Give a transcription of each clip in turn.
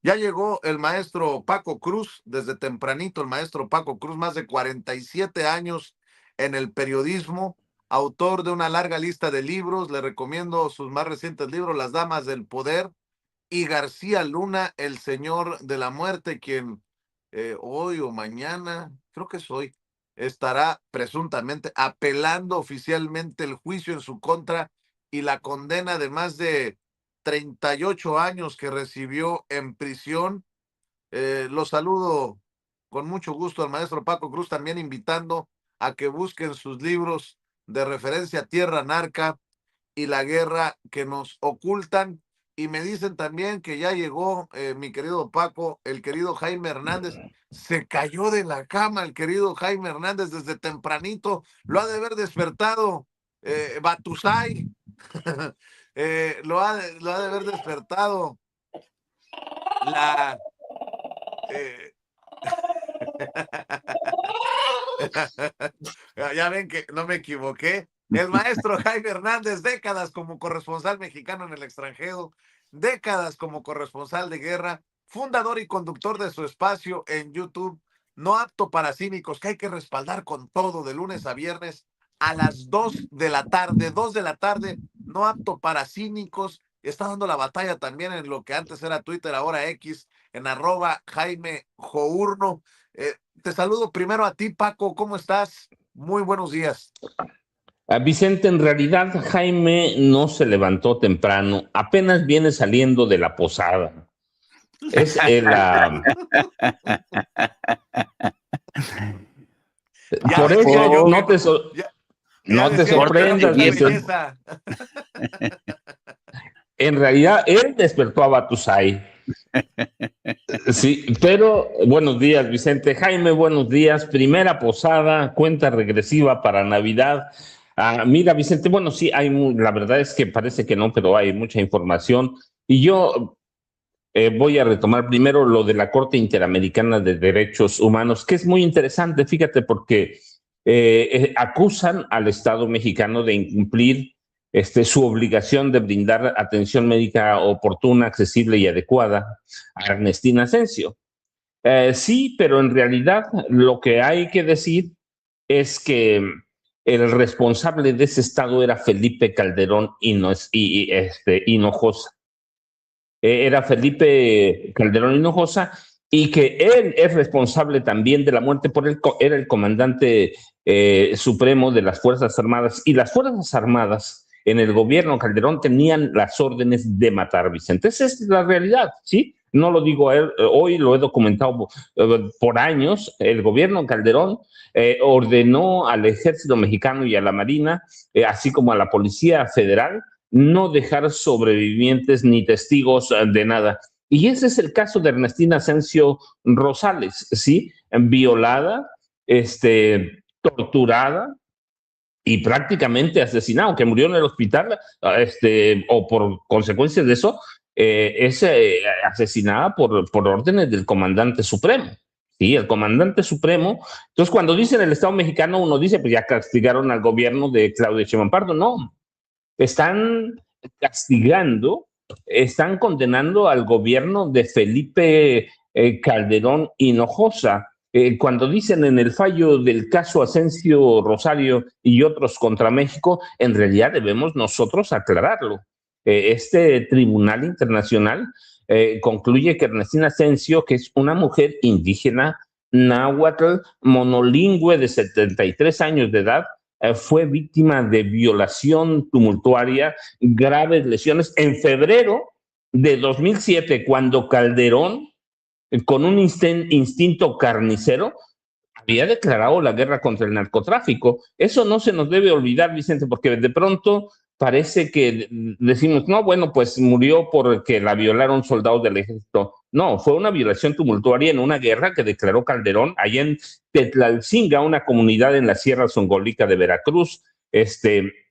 Ya llegó el maestro Paco Cruz, desde tempranito el maestro Paco Cruz, más de 47 años en el periodismo, autor de una larga lista de libros. Le recomiendo sus más recientes libros, Las Damas del Poder y García Luna, El Señor de la Muerte, quien hoy o mañana, creo que es hoy, estará presuntamente apelando oficialmente el juicio en su contra y la condena de más de 38 años que recibió en prisión. Lo saludo con mucho gusto al maestro Paco Cruz, también invitando a que busquen sus libros de referencia Tierra Narca y La Guerra que nos ocultan. Y me dicen también que ya llegó mi querido Paco, el querido Jaime Hernández. Se cayó de la cama el querido Jaime Hernández desde tempranito. Lo ha de haber despertado Batusay. Lo ha de haber despertado la... eh, ya ven que no me equivoqué. El maestro Jaime Hernández, décadas como corresponsal mexicano en el extranjero, décadas como corresponsal de guerra, fundador y conductor de su espacio en YouTube, No Apto para Cínicos, que hay que respaldar con todo de lunes a viernes a las 2 de la tarde, 2 de la tarde, No Apto para Cínicos. Está dando la batalla también en lo que antes era Twitter, ahora X, en @Jaime Journo. Te saludo primero a ti, Paco, ¿cómo estás? Muy buenos días. Vicente, en realidad Jaime no se levantó temprano, apenas viene saliendo de la posada. Es el, por eso Yo no que te, no, no te decía yo que no sorprendas, tanta Vicente. belleza. En realidad él despertó a Batusay. Sí, pero buenos días, Vicente. Jaime, buenos días. Primera posada, cuenta regresiva para Navidad. Mira, Vicente, bueno, sí, la verdad es que parece que no, pero hay mucha información. Y yo voy a retomar primero lo de la Corte Interamericana de Derechos Humanos, que es muy interesante, fíjate, porque acusan al Estado mexicano de incumplir su obligación de brindar atención médica oportuna, accesible y adecuada a Ernestina Asensio. Sí, pero en realidad lo que hay que decir es que el responsable de ese estado era Felipe Calderón Hinojosa. Era Felipe Calderón Hinojosa, y que él es responsable también de la muerte era el comandante supremo de las Fuerzas Armadas, y las Fuerzas Armadas en el gobierno Calderón tenían las órdenes de matar, Vicente. Esa es la realidad, ¿sí? No lo digo hoy, lo he documentado por años. El gobierno Calderón ordenó al ejército mexicano y a la marina, así como a la Policía Federal, no dejar sobrevivientes ni testigos de nada. Y ese es el caso de Ernestina Asensio Rosales, ¿sí? Violada, torturada y prácticamente asesinada, aunque murió en el hospital, o por consecuencias de eso, es asesinada por órdenes del comandante supremo. Sí, el comandante supremo. Entonces, cuando dicen el Estado mexicano, uno dice, pues ya castigaron al gobierno de Claudia Sheinbaum Pardo. No, están castigando, están condenando al gobierno de Felipe Calderón Hinojosa. Cuando dicen en el fallo del caso Asensio Rosario y otros contra México, en realidad debemos nosotros aclararlo. Este tribunal internacional concluye que Ernestina Asensio, que es una mujer indígena náhuatl monolingüe de 73 años de edad, fue víctima de violación tumultuaria, graves lesiones en febrero de 2007, cuando Calderón, con un instinto carnicero, había declarado la guerra contra el narcotráfico. Eso no se nos debe olvidar, Vicente, porque de pronto parece que decimos, no, bueno, pues murió porque la violaron soldados del ejército. No, fue una violación tumultuaria en una guerra que declaró Calderón allá en Tetlalcinga, una comunidad en la Sierra Songolica de Veracruz.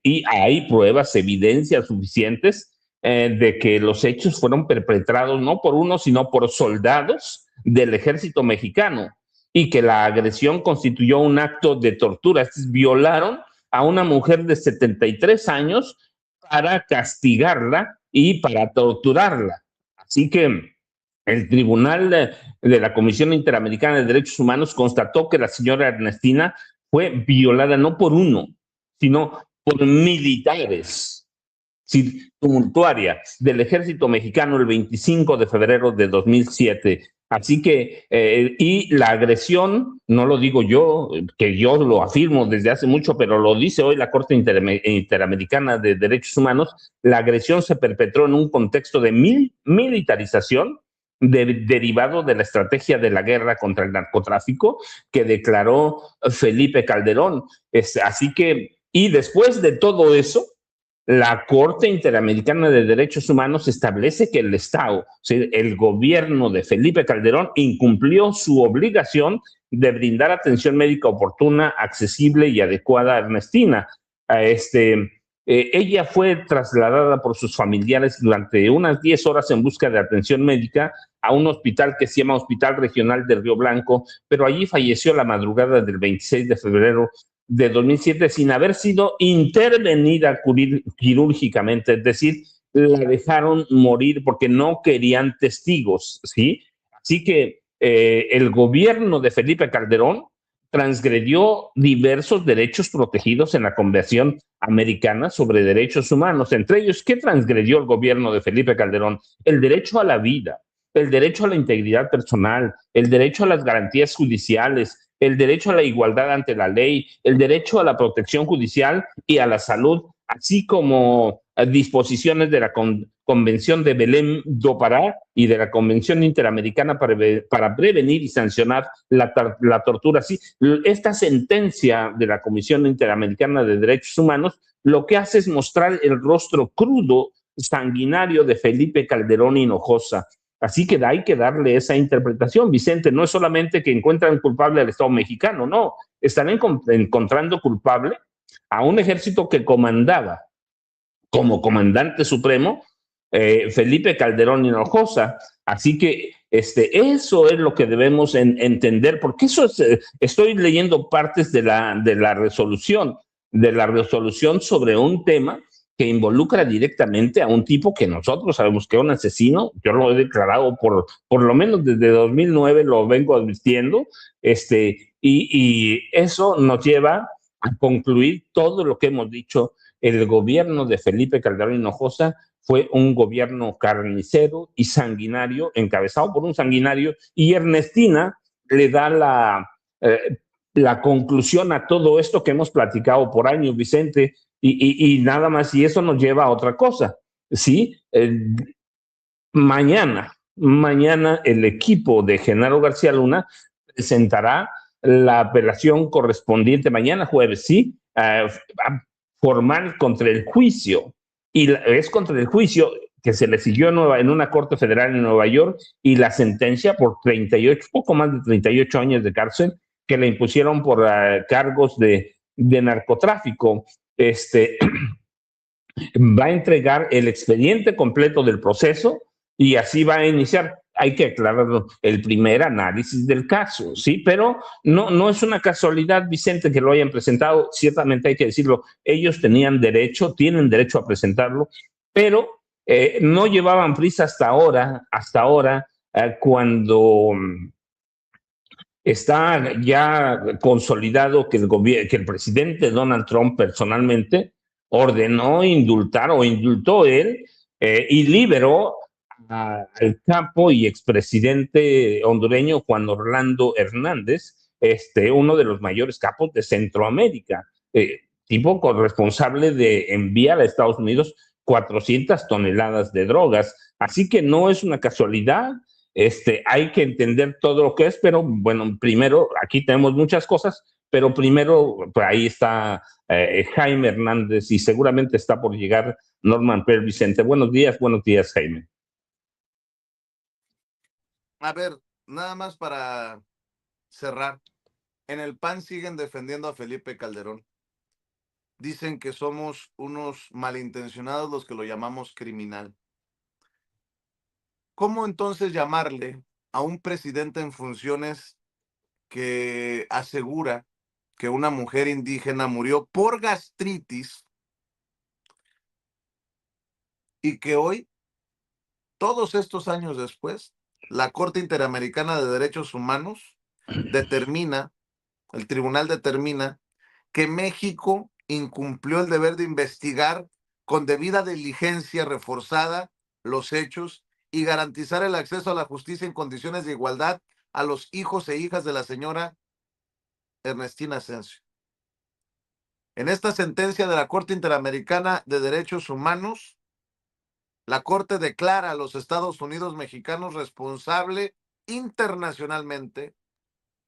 Y hay pruebas, evidencias suficientes de que los hechos fueron perpetrados no por uno, sino por soldados del ejército mexicano, y que la agresión constituyó un acto de tortura. Violaron a una mujer de 73 años para castigarla y para torturarla. Así que El Tribunal de la Comisión Interamericana de Derechos Humanos constató que la señora Ernestina fue violada no por uno, sino por militares, tumultuaria del ejército mexicano el 25 de febrero de 2007. Así que, y la agresión, no lo digo yo, que yo lo afirmo desde hace mucho, pero lo dice hoy la Corte Interamericana de Derechos Humanos, la agresión se perpetró en un contexto de militarización derivado de la estrategia de la guerra contra el narcotráfico que declaró Felipe Calderón. Así que, y después de todo eso, la Corte Interamericana de Derechos Humanos establece que el Estado, el gobierno de Felipe Calderón, incumplió su obligación de brindar atención médica oportuna, accesible y adecuada a Ernestina. Ella fue trasladada por sus familiares durante unas 10 horas en busca de atención médica a un hospital que se llama Hospital Regional de Río Blanco, pero allí falleció la madrugada del 26 de febrero de 2007 sin haber sido intervenida quirúrgicamente, es decir, la dejaron morir porque no querían testigos, ¿sí? Así que el gobierno de Felipe Calderón transgredió diversos derechos protegidos en la Convención Americana sobre Derechos Humanos. Entre ellos, ¿qué transgredió el gobierno de Felipe Calderón? El derecho a la vida, el derecho a la integridad personal, el derecho a las garantías judiciales, el derecho a la igualdad ante la ley, el derecho a la protección judicial y a la salud, así como disposiciones de la Convención de Belém do Pará y de la Convención Interamericana para prevenir y sancionar la tortura. Sí, esta sentencia de la Comisión Interamericana de Derechos Humanos lo que hace es mostrar el rostro crudo, sanguinario de Felipe Calderón Hinojosa. Así que hay que darle esa interpretación, Vicente. No es solamente que encuentran culpable al Estado mexicano, no. Están encontrando culpable a un ejército que comandaba como comandante supremo Felipe Calderón Hinojosa. Así que eso es lo que debemos entender, porque eso es, estoy leyendo partes de la resolución sobre un tema que involucra directamente a un tipo que nosotros sabemos que es un asesino. Yo lo he declarado por lo menos desde 2009, lo vengo advirtiendo, y eso nos lleva a concluir todo lo que hemos dicho. El gobierno de Felipe Calderón Hinojosa fue un gobierno carnicero y sanguinario, encabezado por un sanguinario, y Ernestina le da la conclusión a todo esto que hemos platicado por años, Vicente, y nada más, y eso nos lleva a otra cosa, ¿sí? Mañana el equipo de Genaro García Luna presentará la apelación correspondiente mañana jueves, ¿sí? Formal contra el juicio, y es contra el juicio que se le siguió en una corte federal en Nueva York, y la sentencia por 38, poco más de 38 años de cárcel que le impusieron por cargos de narcotráfico. Va a entregar el expediente completo del proceso y así va a iniciar. Hay que aclararlo, el primer análisis del caso, ¿sí? Pero no es una casualidad, Vicente, que lo hayan presentado. Ciertamente hay que decirlo, ellos tienen derecho a presentarlo, pero no llevaban prisa hasta ahora, cuando está ya consolidado que el presidente Donald Trump personalmente ordenó indultar o indultó él y liberó al capo y expresidente hondureño Juan Orlando Hernández, uno de los mayores capos de Centroamérica, tipo responsable de enviar a Estados Unidos 400 toneladas de drogas. Así que no es una casualidad. Hay que entender todo lo que es, pero bueno, primero, aquí tenemos muchas cosas, pero primero, pues ahí está Jaime Hernández y seguramente está por llegar Norman Per Vicente. Buenos días, Jaime. A ver, nada más para cerrar. En el PAN siguen defendiendo a Felipe Calderón. Dicen que somos unos malintencionados los que lo llamamos criminal. ¿Cómo entonces llamarle a un presidente en funciones que asegura que una mujer indígena murió por gastritis y que hoy, todos estos años después, la Corte Interamericana de Derechos Humanos determina, el tribunal determina que México incumplió el deber de investigar con debida diligencia reforzada los hechos y garantizar el acceso a la justicia en condiciones de igualdad a los hijos e hijas de la señora Ernestina Asensio. En esta sentencia de la Corte Interamericana de Derechos Humanos, la Corte declara a los Estados Unidos mexicanos responsable internacionalmente,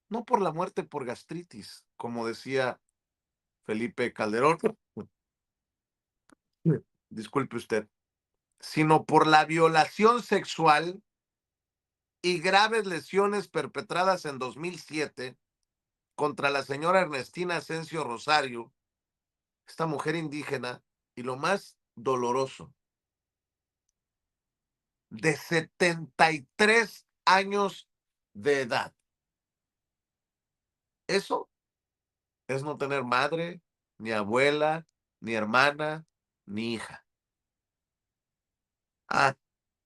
no por la muerte por gastritis, como decía Felipe Calderón, disculpe usted, sino por la violación sexual y graves lesiones perpetradas en 2007 contra la señora Ernestina Asensio Rosario, esta mujer indígena, y lo más doloroso, de 73 años de edad. Eso es no tener madre, ni abuela, ni hermana, ni hija. Ah,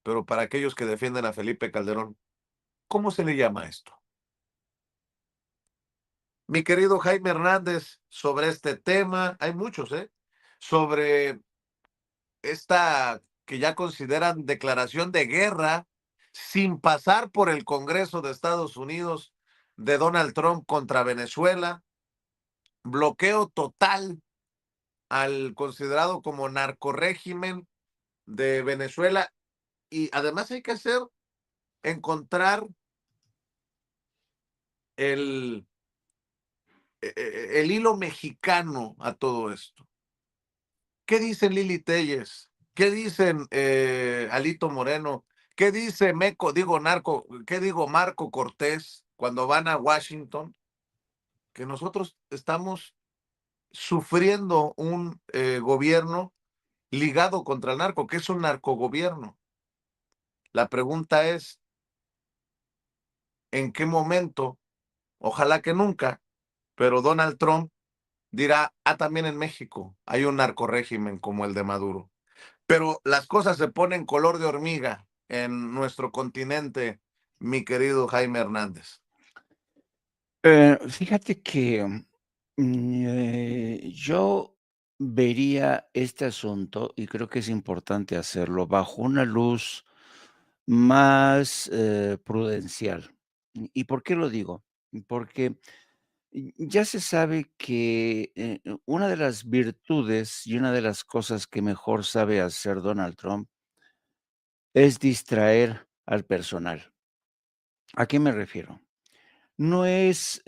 pero para aquellos que defienden a Felipe Calderón, ¿cómo se le llama esto? Mi querido Jaime Hernández, sobre este tema, hay muchos, sobre esta que ya consideran declaración de guerra sin pasar por el Congreso de Estados Unidos de Donald Trump contra Venezuela, bloqueo total al considerado como narcorrégimen de Venezuela, y además hay que encontrar el, el hilo mexicano a todo esto. ¿Qué dicen Lili Telles? ¿Qué dicen Alito Moreno? ¿Qué dice Marco Cortés cuando van a Washington? Que nosotros estamos sufriendo un gobierno ligado contra el narco, que es un narcogobierno. La pregunta es, ¿en qué momento? Ojalá que nunca, pero Donald Trump dirá, también en México hay un narcorrégimen como el de Maduro. Pero las cosas se ponen color de hormiga en nuestro continente, mi querido Jaime Hernández. Fíjate que yo vería este asunto, y creo que es importante hacerlo, bajo una luz más prudencial. ¿Y por qué lo digo? Porque ya se sabe que una de las virtudes y una de las cosas que mejor sabe hacer Donald Trump es distraer al personal. ¿A qué me refiero? No es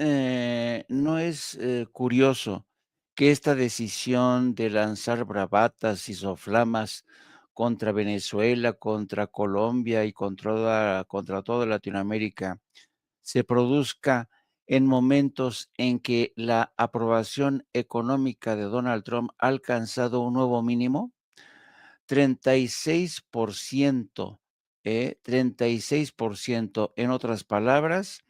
curioso que esta decisión de lanzar bravatas y soflamas contra Venezuela, contra Colombia y contra toda Latinoamérica se produzca en momentos en que la aprobación económica de Donald Trump ha alcanzado un nuevo mínimo. 36%, 36%. En otras palabras,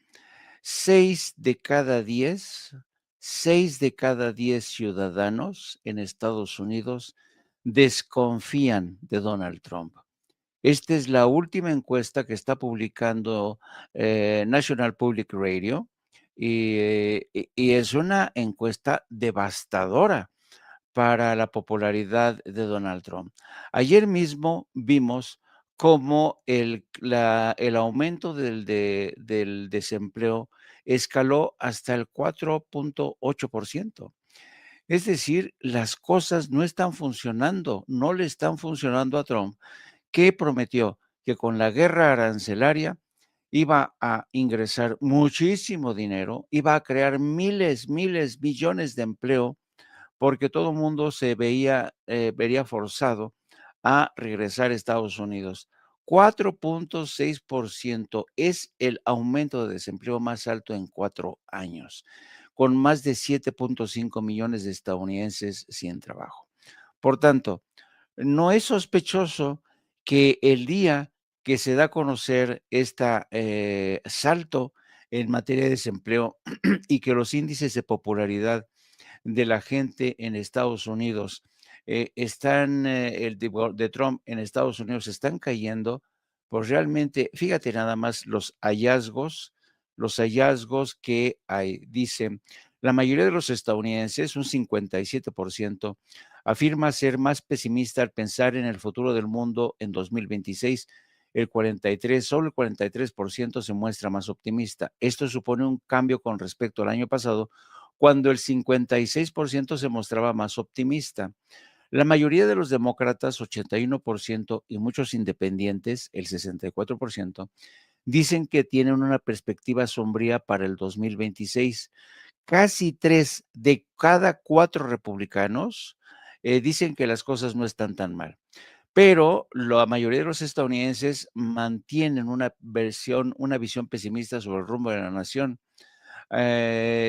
6 de cada 10, 6 de cada 10 ciudadanos en Estados Unidos desconfían de Donald Trump. Esta es la última encuesta que está publicando National Public Radio, y es una encuesta devastadora para la popularidad de Donald Trump. Ayer mismo vimos cómo el aumento del desempleo escaló hasta el 4.8%. Es decir, las cosas no están funcionando, no le están funcionando a Trump, que prometió que con la guerra arancelaria iba a ingresar muchísimo dinero, iba a crear miles, miles, millones de empleo, porque todo el mundo se vería forzado a regresar a Estados Unidos. 4.6% es el aumento de desempleo más alto en 4 años, con más de 7.5 millones de estadounidenses sin trabajo. Por tanto, no es sospechoso que el día que se da a conocer este salto en materia de desempleo y que los índices de popularidad de la gente en Estados Unidos, el de Trump en Estados Unidos están cayendo, Pues realmente, fíjate nada más los hallazgos que hay. Dicen, la mayoría de los estadounidenses, un 57%, afirma ser más pesimista al pensar en el futuro del mundo en 2026. Solo el 43% se muestra más optimista. Esto supone un cambio con respecto al año pasado, cuando el 56% se mostraba más optimista. La mayoría de los demócratas, 81%, y muchos independientes, el 64%, dicen que tienen una perspectiva sombría para el 2026. Casi 3 de cada 4 republicanos dicen que las cosas no están tan mal. Pero la mayoría de los estadounidenses mantienen una visión pesimista sobre el rumbo de la nación.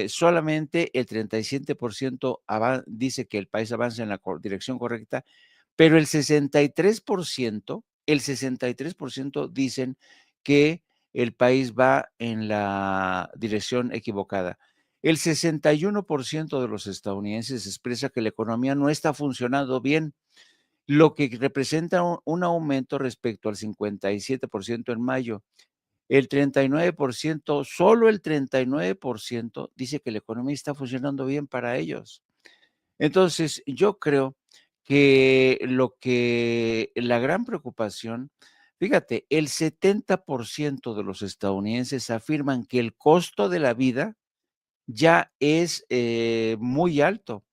Solamente el 37% dice que el país avanza en la dirección correcta, pero el 63% dicen que el país va en la dirección equivocada. El 61% de los estadounidenses expresa que la economía no está funcionando bien, lo que representa un aumento respecto al 57% en mayo. El 39%, solo el 39% dice que la economía está funcionando bien para ellos. Entonces, yo creo que la gran preocupación, fíjate, el 70% de los estadounidenses afirman que el costo de la vida ya es muy alto.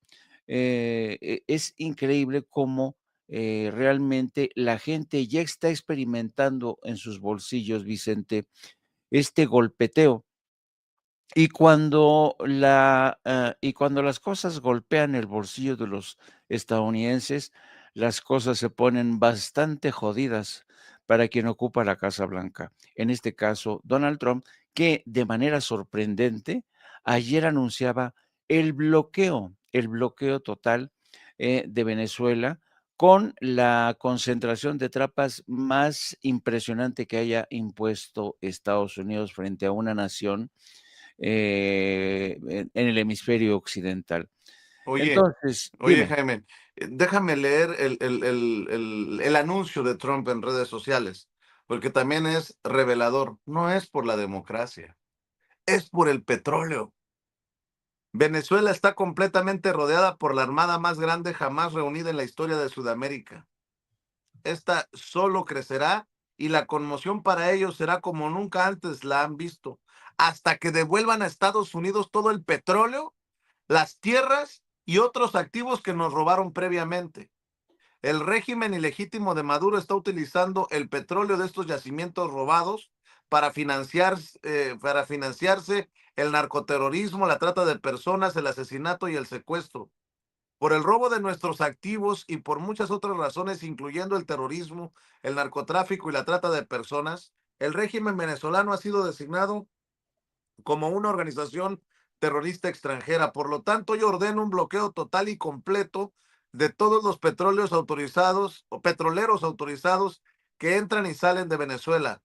Es increíble cómo realmente la gente ya está experimentando en sus bolsillos, Vicente, este golpeteo. Y cuando las cosas golpean el bolsillo de los estadounidenses, las cosas se ponen bastante jodidas para quien ocupa la Casa Blanca. En este caso, Donald Trump, que de manera sorprendente ayer anunciaba el bloqueo total de Venezuela, con la concentración de tropas más impresionante que haya impuesto Estados Unidos frente a una nación en el hemisferio occidental. Oye, Entonces, oye, dime. Jaime, déjame leer el anuncio de Trump en redes sociales, porque también es revelador. No es por la democracia, es por el petróleo. Venezuela está completamente rodeada por la armada más grande jamás reunida en la historia de Sudamérica. Esta solo crecerá y la conmoción para ellos será como nunca antes la han visto, hasta que devuelvan a Estados Unidos todo el petróleo, las tierras y otros activos que nos robaron previamente. El régimen ilegítimo de Maduro está utilizando el petróleo de estos yacimientos robados para financiarse el narcoterrorismo, la trata de personas, el asesinato y el secuestro. Por el robo de nuestros activos y por muchas otras razones, incluyendo el terrorismo, el narcotráfico y la trata de personas, el régimen venezolano ha sido designado como una organización terrorista extranjera. Por lo tanto, yo ordeno un bloqueo total y completo de todos los petróleos autorizados o petroleros autorizados que entran y salen de Venezuela.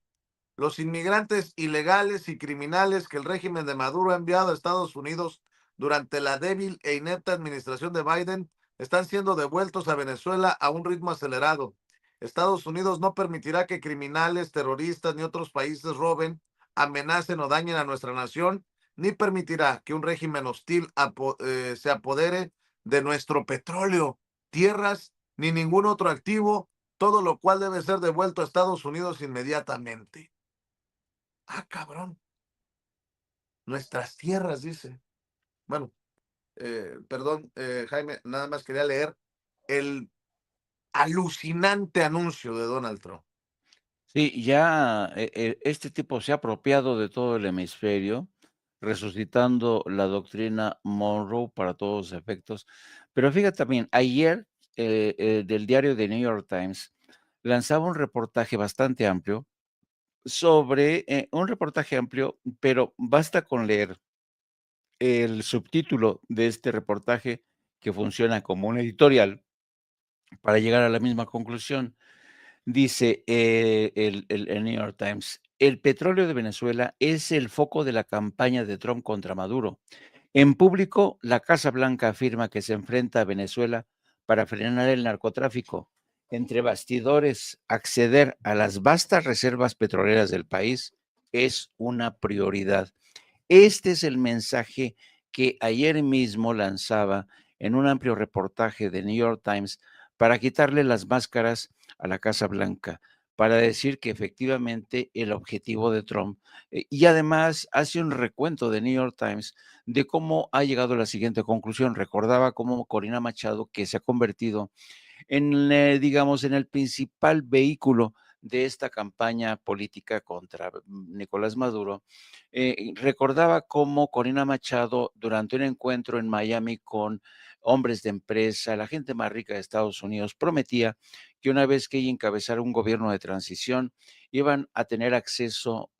Los inmigrantes ilegales y criminales que el régimen de Maduro ha enviado a Estados Unidos durante la débil e inepta administración de Biden están siendo devueltos a Venezuela a un ritmo acelerado. Estados Unidos no permitirá que criminales, terroristas ni otros países roben, amenacen o dañen a nuestra nación, ni permitirá que un régimen hostil se apodere de nuestro petróleo, tierras ni ningún otro activo, todo lo cual debe ser devuelto a Estados Unidos inmediatamente. Ah, cabrón. Nuestras tierras, dice. Bueno, perdón, Jaime, nada más quería leer el alucinante anuncio de Donald Trump. Sí, ya este tipo se ha apropiado de todo el hemisferio, resucitando la doctrina Monroe para todos los efectos. Pero fíjate también, ayer del diario The New York Times lanzaba un reportaje bastante amplio un reportaje amplio, pero basta con leer el subtítulo de este reportaje, que funciona como un editorial, para llegar a la misma conclusión. Dice el New York Times: el petróleo de Venezuela es el foco de la campaña de Trump contra Maduro. En público, la Casa Blanca afirma que se enfrenta a Venezuela para frenar el narcotráfico. entre bastidores, acceder a las vastas reservas petroleras del país es una prioridad. Este es el mensaje que ayer mismo lanzaba en un amplio reportaje de New York Times para quitarle las máscaras a la Casa Blanca, para decir que efectivamente el objetivo de Trump, y además hace un recuento de New York Times de cómo ha llegado a la siguiente conclusión. Recordaba cómo Corina Machado, que se ha convertido en, digamos, en el principal vehículo de esta campaña política contra Nicolás Maduro, recordaba cómo Corina Machado, durante un encuentro en Miami con hombres de empresa, la gente más rica de Estados Unidos, prometía que una vez que ella encabezara un gobierno de transición, iban a tener acceso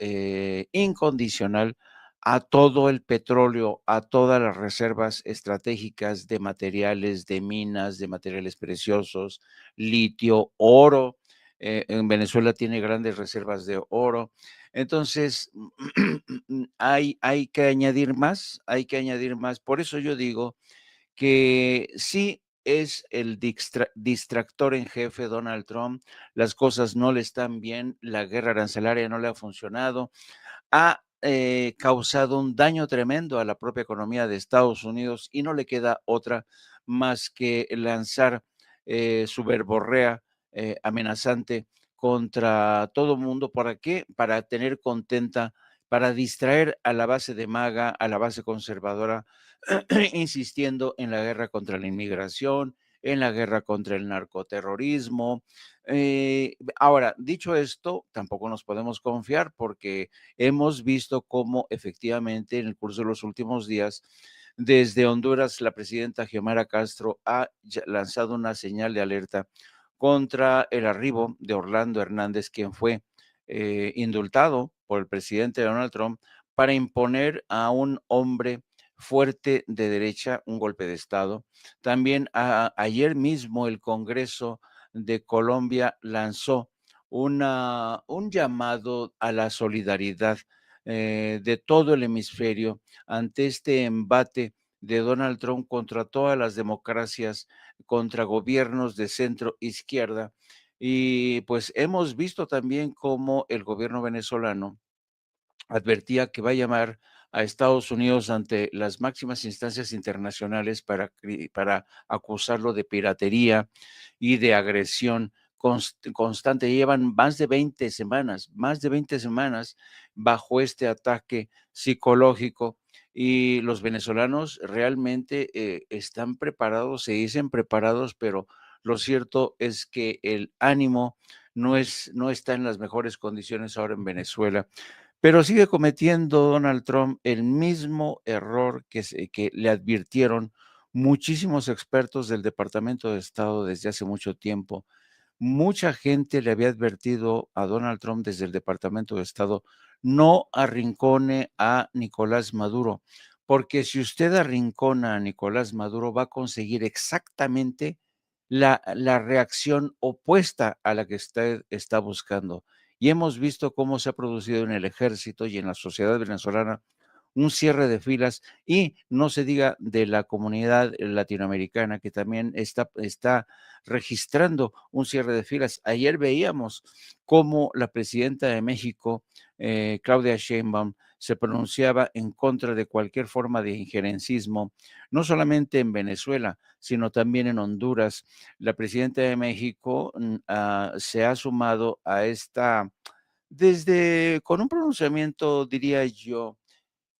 incondicional a todo el petróleo, a todas las reservas estratégicas de materiales, de minas, de materiales preciosos, litio, oro. En Venezuela tiene grandes reservas de oro. Entonces, hay que añadir más, hay que añadir más. Por eso yo digo que sí es el distractor en jefe Donald Trump, las cosas no le están bien, la guerra arancelaria no le ha funcionado, ha causado un daño tremendo a la propia economía de Estados Unidos y no le queda otra más que lanzar su verborrea amenazante contra todo mundo. ¿Para qué? Para tener contenta, para distraer a la base de MAGA, a la base conservadora, insistiendo en la guerra contra la inmigración, en la guerra contra el narcoterrorismo. Ahora, dicho esto, tampoco nos podemos confiar porque hemos visto cómo efectivamente en el curso de los últimos días, desde Honduras, la presidenta Xiomara Castro ha lanzado una señal de alerta contra el arribo de Orlando Hernández, quien fue indultado por el presidente Donald Trump para imponer a un hombre fuerte de derecha un golpe de Estado. También ayer mismo el Congreso de Colombia lanzó un llamado a la solidaridad de todo el hemisferio ante este embate de Donald Trump contra todas las democracias, contra gobiernos de centro izquierda. Y pues hemos visto también cómo el gobierno venezolano advertía que va a llamar a Estados Unidos ante las máximas instancias internacionales para acusarlo de piratería y de agresión constante. Llevan más de 20 semanas bajo este ataque psicológico y los venezolanos realmente están preparados, se dicen preparados, pero lo cierto es que el ánimo no está en las mejores condiciones ahora en Venezuela. Pero sigue cometiendo Donald Trump el mismo error que le advirtieron muchísimos expertos del Departamento de Estado desde hace mucho tiempo. Mucha gente le había advertido a Donald Trump desde el Departamento de Estado: no arrincone a Nicolás Maduro, porque si usted arrincona a Nicolás Maduro va a conseguir exactamente la reacción opuesta a la que usted está buscando. Y hemos visto cómo se ha producido en el ejército y en la sociedad venezolana un cierre de filas, y no se diga de la comunidad latinoamericana, que también está registrando un cierre de filas. Ayer veíamos cómo la presidenta de México, Claudia Sheinbaum, se pronunciaba en contra de cualquier forma de injerencismo, no solamente en Venezuela, sino también en Honduras. La presidenta de México se ha sumado a esta, con un pronunciamiento, diría yo,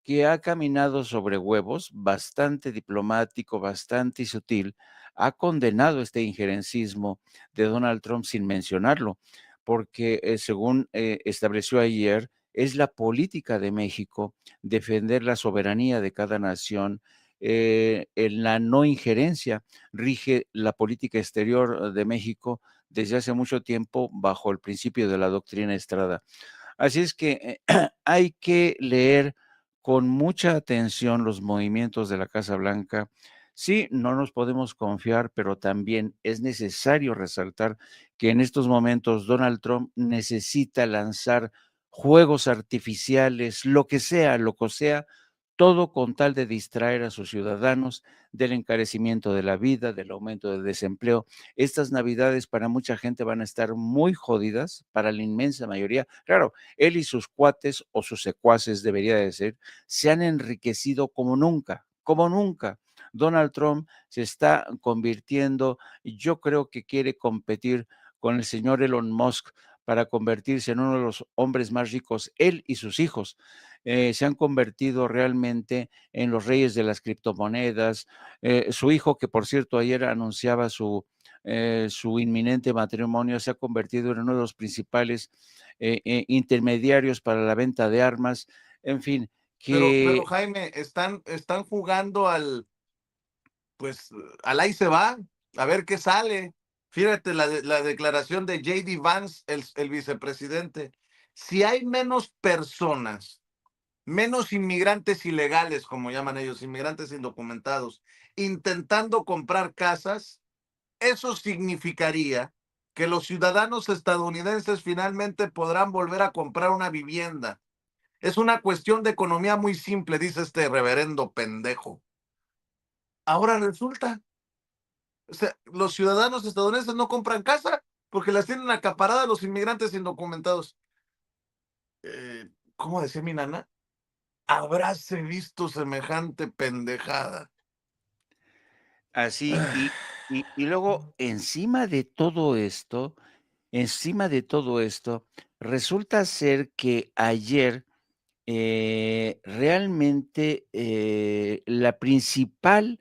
que ha caminado sobre huevos, bastante diplomático, bastante sutil, ha condenado este injerencismo de Donald Trump sin mencionarlo, porque según estableció ayer, es la política de México defender la soberanía de cada nación. En la no injerencia rige la política exterior de México desde hace mucho tiempo bajo el principio de la doctrina Estrada. Así es que hay que leer con mucha atención los movimientos de la Casa Blanca. Sí, no nos podemos confiar, pero también es necesario resaltar que en estos momentos Donald Trump necesita lanzar juegos artificiales, lo que sea, todo con tal de distraer a sus ciudadanos del encarecimiento de la vida, del aumento del desempleo. Estas Navidades para mucha gente van a estar muy jodidas, para la inmensa mayoría. Claro, él y sus cuates o sus secuaces, debería decir, se han enriquecido como nunca, como nunca. Donald Trump se está convirtiendo, yo creo que quiere competir con el señor Elon Musk para convertirse en uno de los hombres más ricos, él y sus hijos. Se han convertido realmente en los reyes de las criptomonedas. Su hijo, que por cierto ayer anunciaba su inminente matrimonio, se ha convertido en uno de los principales intermediarios para la venta de armas. En fin, Pero que Jaime, están jugando pues, al ahí se va, a ver qué sale. Fíjate la declaración de J.D. Vance, el vicepresidente. Si hay menos personas, menos inmigrantes ilegales, como llaman ellos, inmigrantes indocumentados, intentando comprar casas, eso significaría que los ciudadanos estadounidenses finalmente podrán volver a comprar una vivienda. Es una cuestión de economía muy simple, dice este reverendo pendejo. Ahora resulta, o sea, los ciudadanos estadounidenses no compran casa porque las tienen acaparadas los inmigrantes indocumentados. ¿Cómo decía mi nana? Habráse visto semejante pendejada. así, y luego encima de todo esto, resulta ser que ayer realmente la principal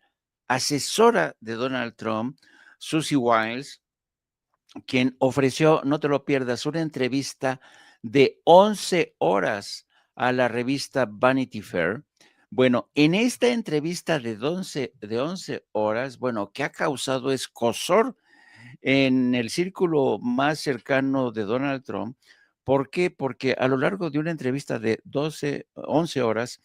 asesora de Donald Trump, Susie Wiles, quien ofreció, no te lo pierdas, una entrevista de 11 horas a la revista Vanity Fair. Bueno, en esta entrevista de 11 horas, bueno, que ha causado escozor en el círculo más cercano de Donald Trump. ¿Por qué? Porque a lo largo de una entrevista de 11 horas,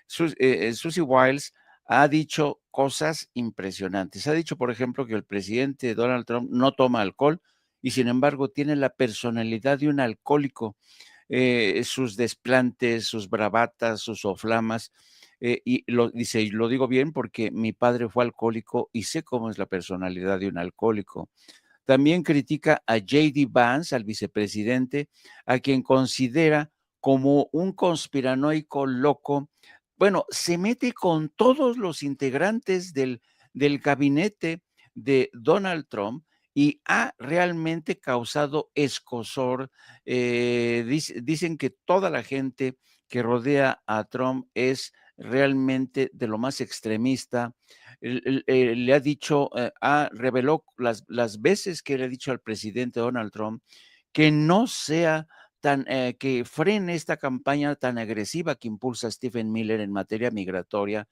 Susie Wiles ha dicho cosas impresionantes. Ha dicho, por ejemplo, que el presidente Donald Trump no toma alcohol y sin embargo tiene la personalidad de un alcohólico. Sus desplantes, sus bravatas, sus soflamas. Dice, y lo digo bien porque mi padre fue alcohólico y sé cómo es la personalidad de un alcohólico. También critica a J.D. Vance, al vicepresidente, a quien considera como un conspiranoico loco. Bueno, se mete con todos los integrantes del gabinete de Donald Trump y ha realmente causado escozor. Dicen que toda la gente que rodea a Trump es realmente de lo más extremista. Le ha dicho, reveló las veces que le ha dicho al presidente Donald Trump que no sea que frene esta campaña tan agresiva que impulsa Stephen Miller en materia migratoria,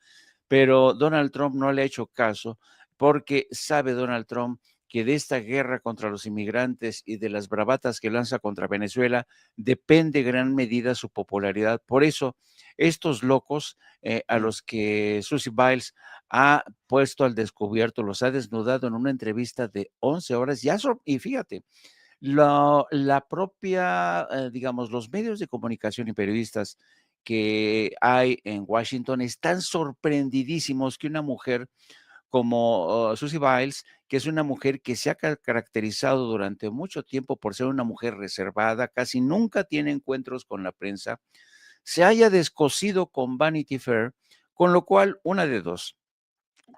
pero Donald Trump no le ha hecho caso porque sabe Donald Trump que de esta guerra contra los inmigrantes y de las bravatas que lanza contra Venezuela depende gran medida su popularidad. Por eso, estos locos a los que Susie Biles ha puesto al descubierto, los ha desnudado en una entrevista de 11 horas, y fíjate, la propia, digamos, los medios de comunicación y periodistas que hay en Washington están sorprendidísimos que una mujer como Susie Biles, que es una mujer que se ha caracterizado durante mucho tiempo por ser una mujer reservada, casi nunca tiene encuentros con la prensa, se haya descosido con Vanity Fair, con lo cual, una de dos,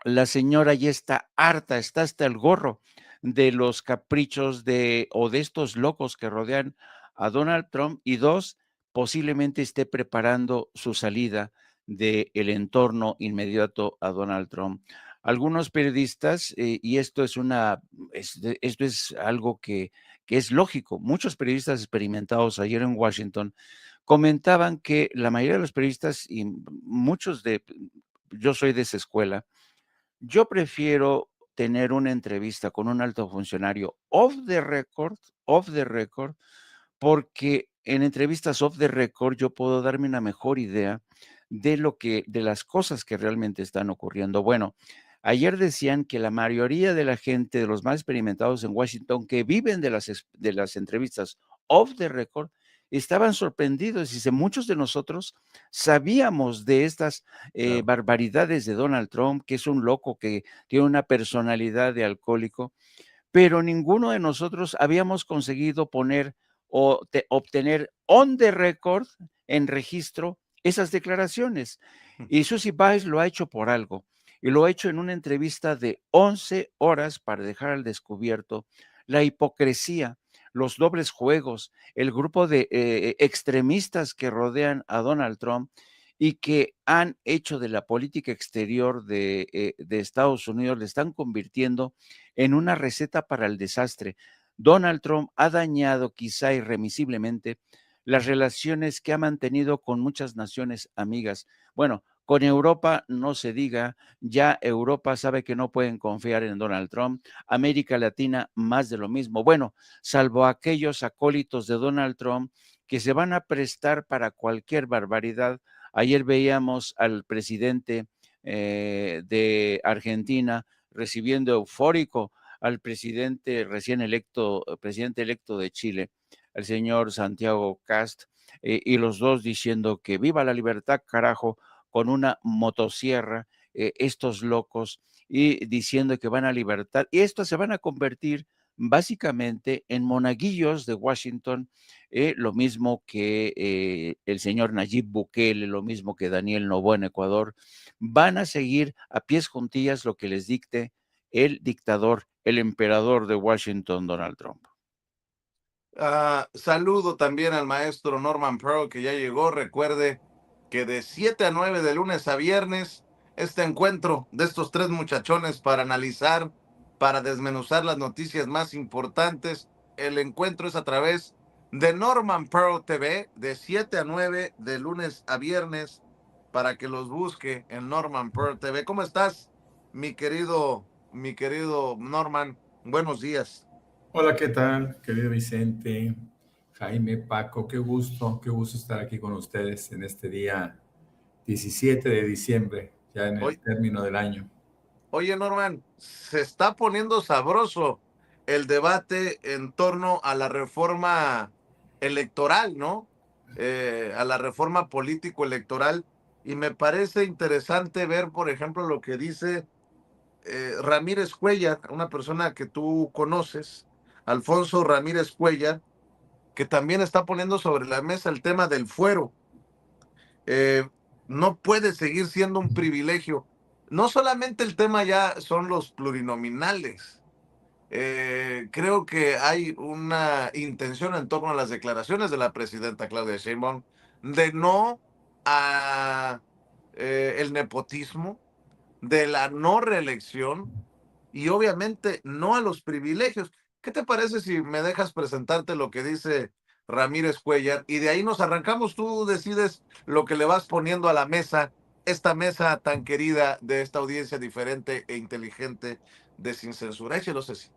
la señora ya está harta, está hasta el gorro de los caprichos o de estos locos que rodean a Donald Trump, y dos, posiblemente esté preparando su salida del entorno inmediato a Donald Trump. Algunos periodistas, y esto es algo que es lógico, muchos periodistas experimentados ayer en Washington comentaban que la mayoría de los periodistas y yo soy de esa escuela, yo prefiero tener una entrevista con un alto funcionario off the record, porque en entrevistas off the record yo puedo darme una mejor idea de las cosas que realmente están ocurriendo. Bueno, ayer decían que la mayoría de la gente, de los más experimentados en Washington, que viven de las entrevistas off the record, estaban sorprendidos. Dice, muchos de nosotros sabíamos de estas Claro. barbaridades de Donald Trump, que es un loco que tiene una personalidad de alcohólico, pero ninguno de nosotros habíamos conseguido poner o obtener on the record, en registro, esas declaraciones. Y Susie Biles lo ha hecho por algo, y lo ha hecho en una entrevista de 11 horas para dejar al descubierto la hipocresía, los dobles juegos, el grupo de extremistas que rodean a Donald Trump y que han hecho de la política exterior de Estados Unidos, le están convirtiendo en una receta para el desastre. Donald Trump ha dañado quizá irremisiblemente las relaciones que ha mantenido con muchas naciones amigas. Bueno, con Europa no se diga, ya Europa sabe que no pueden confiar en Donald Trump, América Latina más de lo mismo. Bueno, salvo aquellos acólitos de Donald Trump que se van a prestar para cualquier barbaridad. Ayer veíamos al presidente de Argentina recibiendo eufórico al presidente recién electo, presidente electo de Chile, el señor Santiago Cast, y los dos diciendo que viva la libertad, carajo, con una motosierra, estos locos, y diciendo que van a libertad, y estos se van a convertir básicamente en monaguillos de Washington, lo mismo que el señor Nayib Bukele, lo mismo que Daniel Noboa en Ecuador, van a seguir a pies juntillas lo que les dicte el dictador, el emperador de Washington, Donald Trump. Saludo también al maestro Norman Pearl, que ya llegó. Recuerde que de 7 a 9 de lunes a viernes, este encuentro de estos tres muchachones para analizar, para desmenuzar las noticias más importantes, el encuentro es a través de Norman Pearl TV, de 7 a 9 de lunes a viernes, para que los busque en Norman Pearl TV. ¿Cómo estás, mi querido Norman? Buenos días. Hola, ¿qué tal, querido Vicente, Jaime, Paco? Qué gusto estar aquí con ustedes en este día 17 de diciembre, ya en el Hoy, término del año. Oye, Norman, se está poniendo sabroso el debate en torno a la reforma electoral, ¿no? A la reforma político-electoral. Y me parece interesante ver, por ejemplo, lo que dice Ramírez Cuellar, una persona que tú conoces, Alfonso Ramírez Cuellar, que también está poniendo sobre la mesa el tema del fuero. eh, no puede seguir siendo un privilegio. No solamente el tema ya son los plurinominales. Creo que hay una intención en torno a las declaraciones de la presidenta Claudia Sheinbaum de no a el nepotismo, de la no reelección y obviamente no a los privilegios. ¿Qué te parece si me dejas presentarte lo que dice Ramírez Cuellar y de ahí nos arrancamos? Tú decides lo que le vas poniendo a la mesa, esta mesa tan querida de esta audiencia diferente e inteligente de Sin Censura. Échelo, Ceci.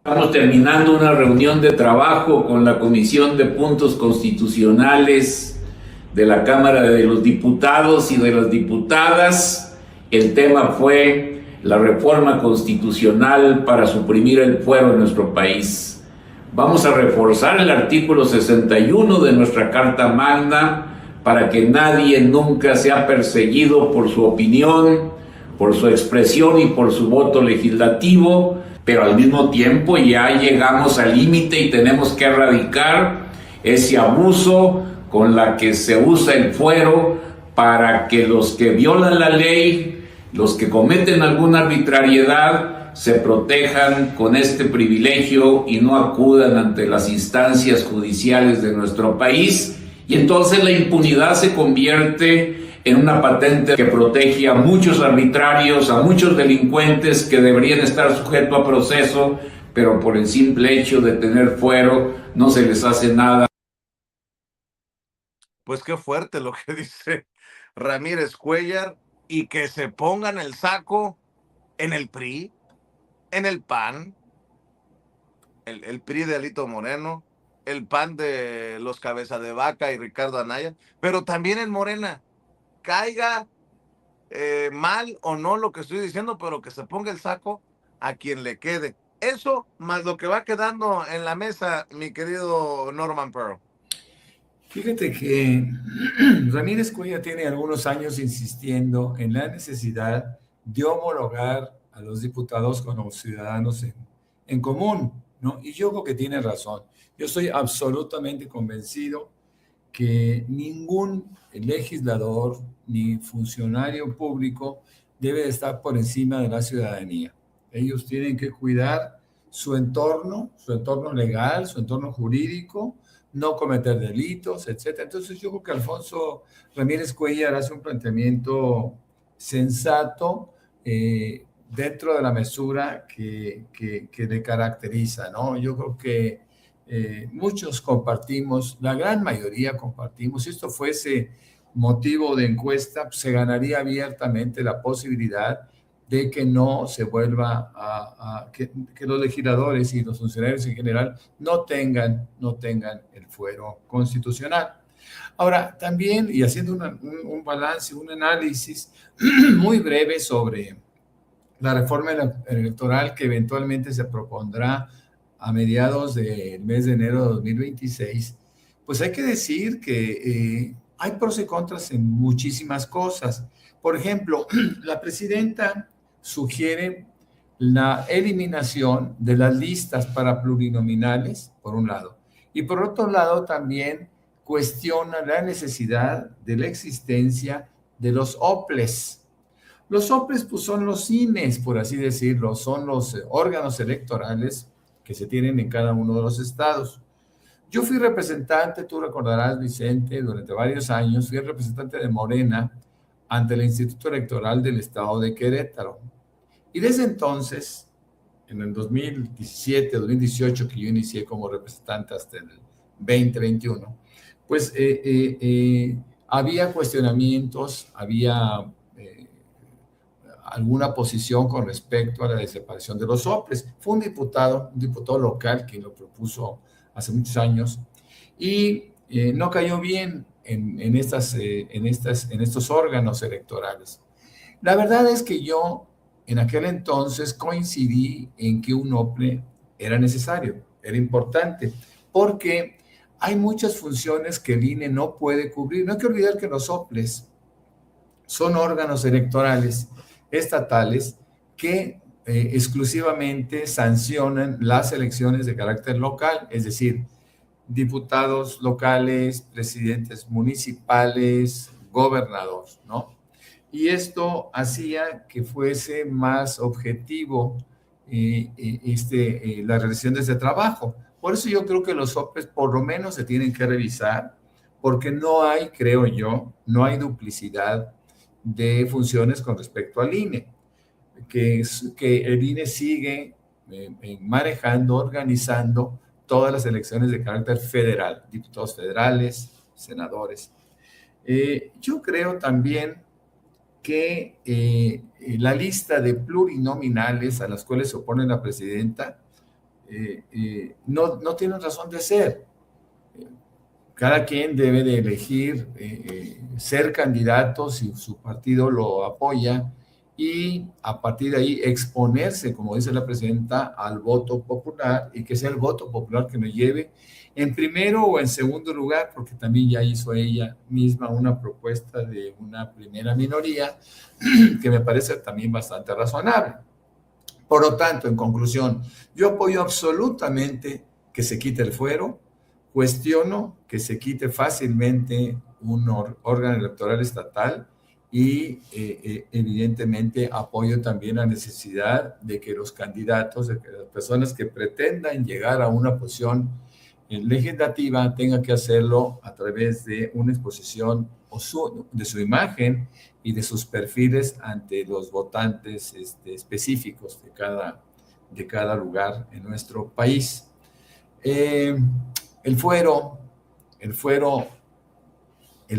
Estamos terminando una reunión de trabajo con la Comisión de Puntos Constitucionales de la Cámara de los Diputados y de las Diputadas. El tema fue la reforma constitucional para suprimir el fuero en nuestro país. Vamos a reforzar el artículo 61 de nuestra Carta Magna para que nadie nunca sea perseguido por su opinión, por su expresión y por su voto legislativo, pero al mismo tiempo ya llegamos al límite y tenemos que erradicar ese abuso con la que se usa el fuero para que los que violan la ley, los que cometen alguna arbitrariedad, se protejan con este privilegio y no acudan ante las instancias judiciales de nuestro país. Y entonces la impunidad se convierte en una patente que protege a muchos arbitrarios, a muchos delincuentes que deberían estar sujetos a proceso, pero por el simple hecho de tener fuero no se les hace nada. Pues qué fuerte lo que dice Ramírez Cuellar, y que se pongan el saco en el PRI, en el PAN, el PRI de Alito Moreno, el PAN de los Cabeza de Vaca y Ricardo Anaya, pero también en Morena. Caiga mal o no lo que estoy diciendo, pero que se ponga el saco a quien le quede. Eso más lo que va quedando en la mesa, mi querido Norman Pearl. Fíjate que Ramírez Cuellar tiene algunos años insistiendo en la necesidad de homologar a los diputados con los ciudadanos en común, ¿no? Y yo creo que tiene razón. Yo estoy absolutamente convencido que ningún legislador ni funcionario público debe estar por encima de la ciudadanía. Ellos tienen que cuidar su entorno legal, su entorno jurídico, no cometer delitos, etc. Entonces yo creo que Alfonso Ramírez Cuellar hace un planteamiento sensato dentro de la mesura que le caracteriza, ¿no? Yo creo que muchos compartimos, la gran mayoría compartimos. Si esto fuese motivo de encuesta, pues se ganaría abiertamente la posibilidad de que no se vuelva que los legisladores y los funcionarios en general no tengan el fuero constitucional. Ahora, también, y haciendo un balance, un análisis muy breve sobre la reforma electoral que eventualmente se propondrá a mediados del mes de enero de 2026, pues hay que decir que hay pros y contras en muchísimas cosas. Por ejemplo, la presidenta sugiere la eliminación de las listas para plurinominales, por un lado, y por otro lado también cuestiona la necesidad de la existencia de los OPLES. Los OPLES pues, son los INEs, por así decirlo, son los órganos electorales que se tienen en cada uno de los estados. Yo fui representante, tú recordarás, Vicente, durante varios años, fui representante de Morena ante el Instituto Electoral del Estado de Querétaro. Y desde entonces, en el 2017, 2018, que yo inicié como representante hasta el 2021, pues había cuestionamientos, había alguna posición con respecto a la desaparición de los OPLES. Fue un diputado local quien lo propuso hace muchos años y no cayó bien en estos órganos electorales. La verdad es que yo en aquel entonces coincidí en que un OPLE era necesario, era importante, porque hay muchas funciones que el INE no puede cubrir. No hay que olvidar que los OPLES son órganos electorales estatales que exclusivamente sancionan las elecciones de carácter local, es decir, diputados locales, presidentes municipales, gobernadores, ¿no? Y esto hacía que fuese más objetivo la realización de este trabajo. Por eso yo creo que los OPLES por lo menos se tienen que revisar, porque no hay, creo yo, no hay duplicidad de funciones con respecto al INE, que el INE sigue manejando, organizando todas las elecciones de carácter federal, diputados federales, senadores. Yo creo también que la lista de plurinominales a las cuales se opone la presidenta no tienen razón de ser. Cada quien debe de elegir ser candidato si su partido lo apoya y a partir de ahí exponerse, como dice la presidenta, al voto popular y que sea el voto popular que me lleve en primero o en segundo lugar, porque también ya hizo ella misma una propuesta de una primera minoría que me parece también bastante razonable. Por lo tanto, en conclusión, yo apoyo absolutamente que se quite el fuero. Cuestiono que se quite fácilmente un órgano electoral estatal y evidentemente apoyo también la necesidad de que los candidatos, de que las personas que pretendan llegar a una posición legislativa tengan que hacerlo a través de una exposición de su imagen y de sus perfiles ante los votantes específicos de cada lugar en nuestro país. El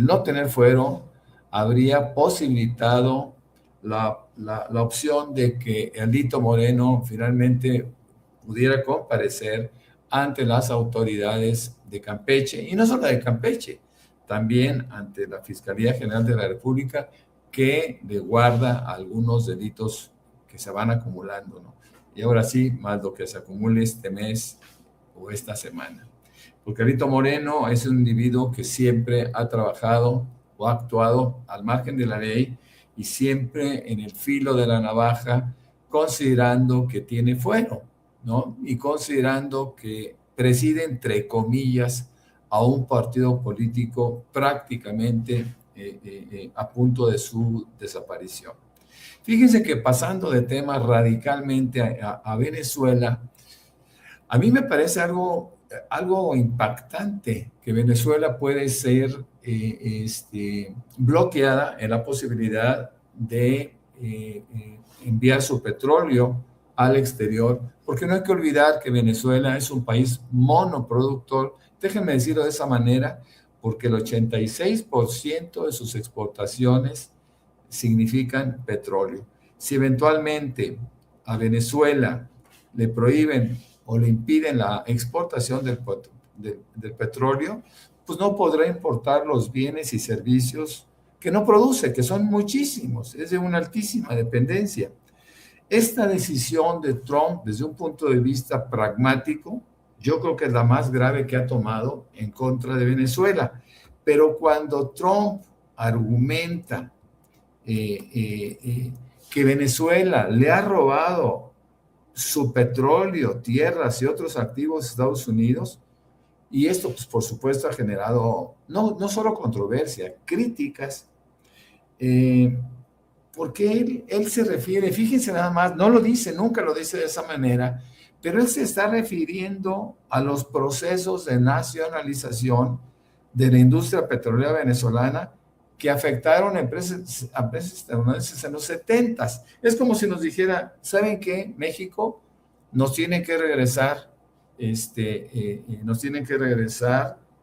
no tener fuero habría posibilitado la opción de que Alito Moreno finalmente pudiera comparecer ante las autoridades de Campeche, y no solo de Campeche, también ante la Fiscalía General de la República, que le guarda algunos delitos que se van acumulando, ¿no? Y ahora sí, más lo que se acumule este mes o esta semana. porque Alito Moreno es un individuo que siempre ha trabajado o ha actuado al margen de la ley y siempre en el filo de la navaja, considerando que tiene fuero, ¿no? Y considerando que preside, entre comillas, a un partido político prácticamente a punto de su desaparición. Fíjense que pasando de tema radicalmente a Venezuela, a mí me parece algo impactante que Venezuela puede ser bloqueada en la posibilidad de enviar su petróleo al exterior, porque no hay que olvidar que Venezuela es un país monoproductor. Déjenme decirlo de esa manera, porque el 86% de sus exportaciones significan petróleo. Si eventualmente a Venezuela le prohíben o le impiden la exportación del petróleo, pues no podrá importar los bienes y servicios que no produce, que son muchísimos, es de una altísima dependencia. Esta decisión de Trump, desde un punto de vista pragmático, yo creo que es la más grave que ha tomado en contra de Venezuela. Pero cuando Trump argumenta que Venezuela le ha robado su petróleo, tierras y otros activos a Estados Unidos, y esto, pues, por supuesto, ha generado no solo controversia, críticas, porque él se refiere, fíjense nada más, no lo dice, nunca lo dice de esa manera, pero él se está refiriendo a los procesos de nacionalización de la industria petrolera venezolana que afectaron a empresas estadounidenses en los 70s. Es como si nos dijera, ¿saben qué? México nos tiene que regresar,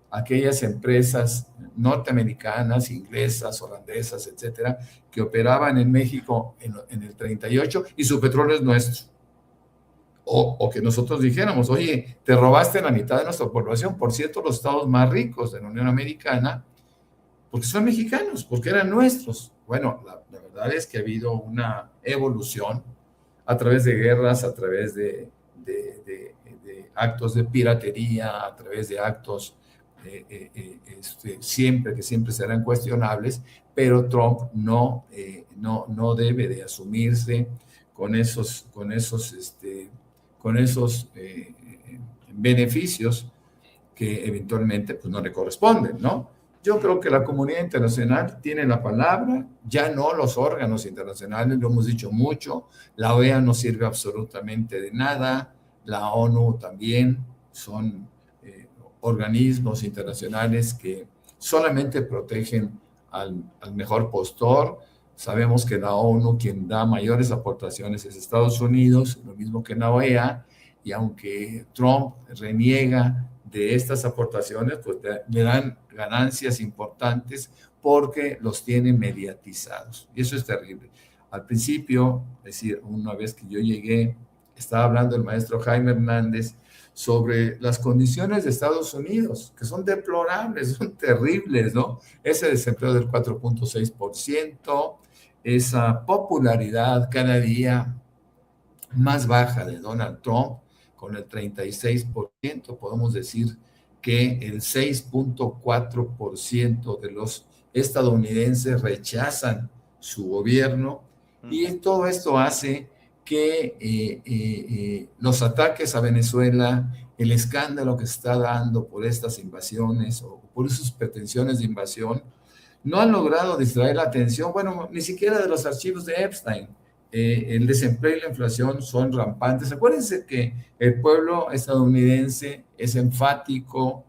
aquellas empresas norteamericanas, inglesas, holandesas, etcétera, que operaban en México en el 38 y su petróleo es nuestro. O que nosotros dijéramos, oye, te robaste la mitad de nuestra población. Por cierto, los estados más ricos de la Unión Americana, porque son mexicanos, porque eran nuestros. Bueno, la verdad es que ha habido una evolución a través de guerras, a través de actos de piratería, a través de actos que siempre serán cuestionables, pero Trump no debe de asumirse con esos beneficios que eventualmente pues, no le corresponden, ¿no? Yo creo que la comunidad internacional tiene la palabra, ya no los órganos internacionales, lo hemos dicho mucho, la OEA no sirve absolutamente de nada, la ONU también, son organismos internacionales que solamente protegen al mejor postor. Sabemos que la ONU, quien da mayores aportaciones es Estados Unidos, lo mismo que la OEA, y aunque Trump reniega de estas aportaciones, pues le dan ganancias importantes porque los tiene mediatizados. Y eso es terrible. Al principio, es decir, una vez que yo llegué, estaba hablando el maestro Jaime Hernández sobre las condiciones de Estados Unidos, que son deplorables, son terribles, ¿no? Ese desempleo del 4.6%, esa popularidad cada día más baja de Donald Trump, con el 36%, podemos decir que el 6.4% de los estadounidenses rechazan su gobierno, y todo esto hace que los ataques a Venezuela, el escándalo que se está dando por estas invasiones o por sus pretensiones de invasión, no han logrado distraer la atención, bueno, ni siquiera de los archivos de Epstein. El desempleo y la inflación son rampantes. Acuérdense que el pueblo estadounidense es enfático,